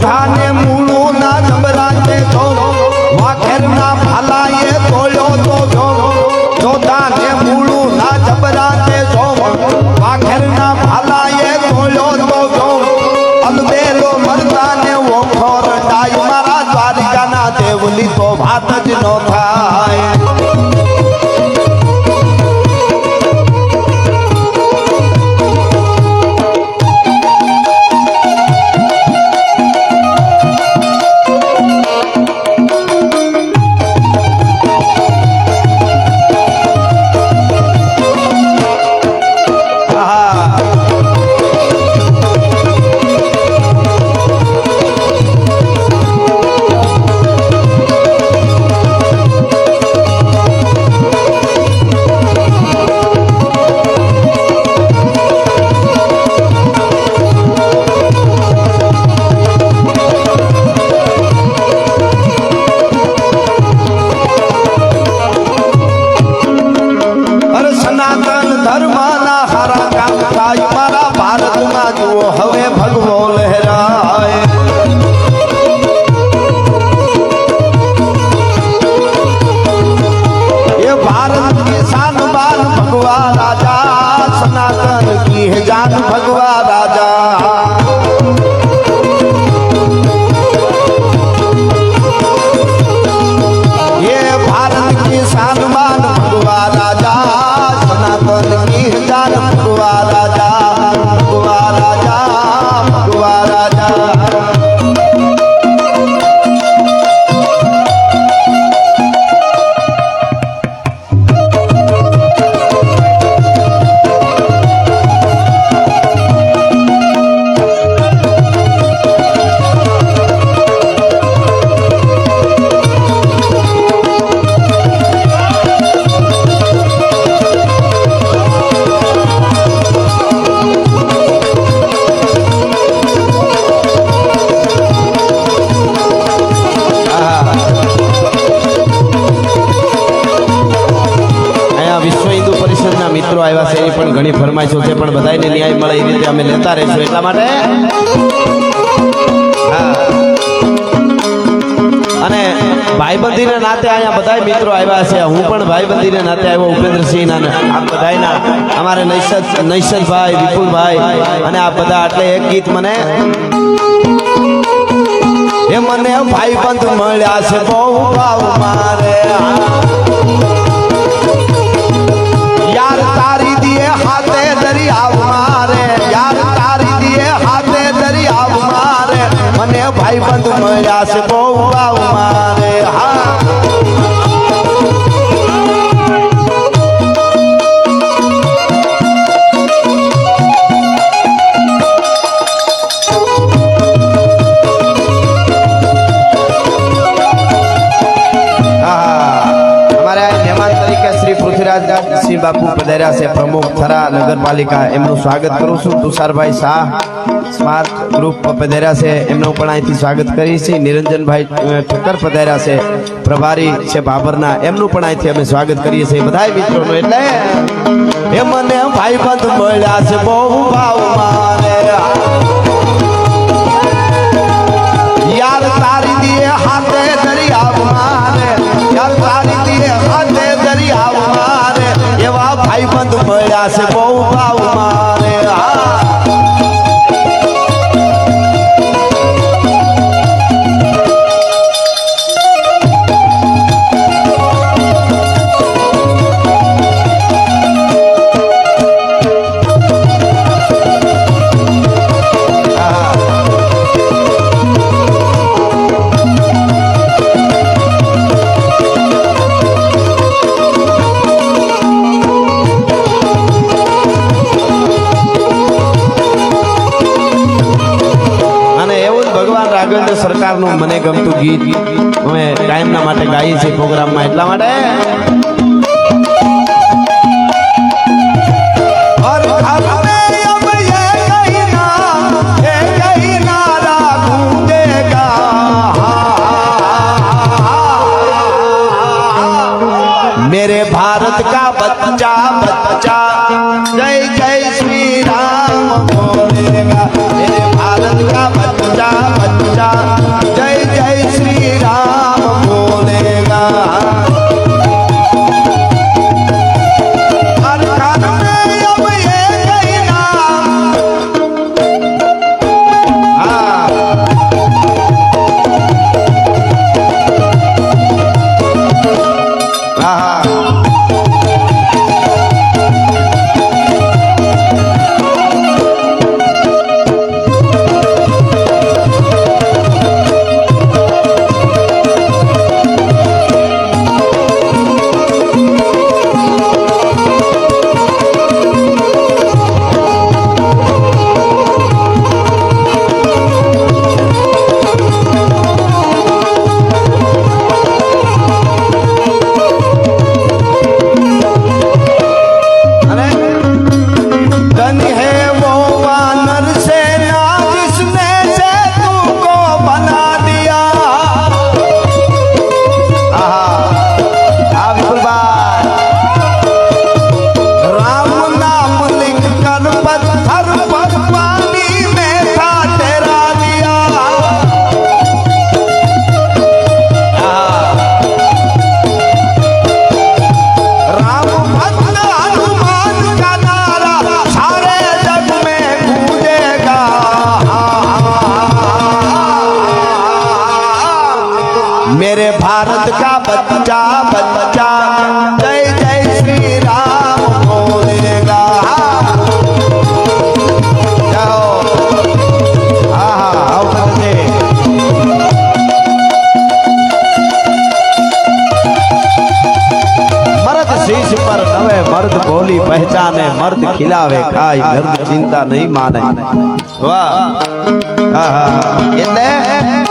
जोधाने मूलू ना जबराते तो वाखेर ना भालाए तोलो तो जो जोधाने मूलू ना जबराते तो वाखेर ना भालाए तोलो तो जो अलबेलो मरदाने वो खोर डाई मारा द्वारिका ना देवली तो भात ज नो थाय घणी फरमाइशों छे पण बधाईने न्याय मळे ए रीते अमे लेता रहीशुं એટલા માટે અને ભાઈબંધીના નાતે અહીંયા બધાય મિત્રો આવ્યા છે હું પણ ભાઈબંધીના નાતે આવ્યો ઉપેન્દ્રસિંહ અને આ બધાયના અમારે નૈશદ ભાઈ વિપુલ ભાઈ અને આ બધા એટલે એક ગીત મને એ મને ભાઈબંધ મળ્યા છે બહુ ભાવ મારે यार तारी दिए हाथे दरिया मारे यार तारी दिए हाथे दरिया मारे मने भाई बंद मया से बहु मारे हाँ सिंह बापू पधार्या से प्रमुख थरा नगरपालिका एमनु स्वागत करूं छूं तुषार भाई शाह स्मार्ट ग्रुप पधार्या से एमनु पण અહીંથી स्वागत करी छी निरंजन भाई ठक्कर पधार्या से प्रभारी છે બાબરના એમનું પણ અહીંથી અમે સ્વાગત કરીએ છીએ બધાય મિત્રોનો એટલે એ મને ભાઈબંધ મળ્યા છે બહુ ભાવ મારે यार तारी दिए हाथे दरिया मारे यार तारी दिए हाथे दरिया मारे एवा भाई बंद मळ्या से बहु भाव मारे સરકારનું મને ગમતું ગીત અમે ટાઈમના માટે ગાઈએ છીએ પ્રોગ્રામમાં એટલા માટે मेरे भारत का बच्चा बच्चा जय जय श्री राम बोलेगा मेरे भारत का बच्चा बच्चा भारत का बच्चा बच्चा जय जय श्री राम बोलेगा जाओ हाँ हाँ आओ बच्चे मर्द शीश पर नवे मर्द बोली पहचाने मर्द खिलावे खाई मर्द चिंता नहीं माने वाह हाँ हाँ એટલે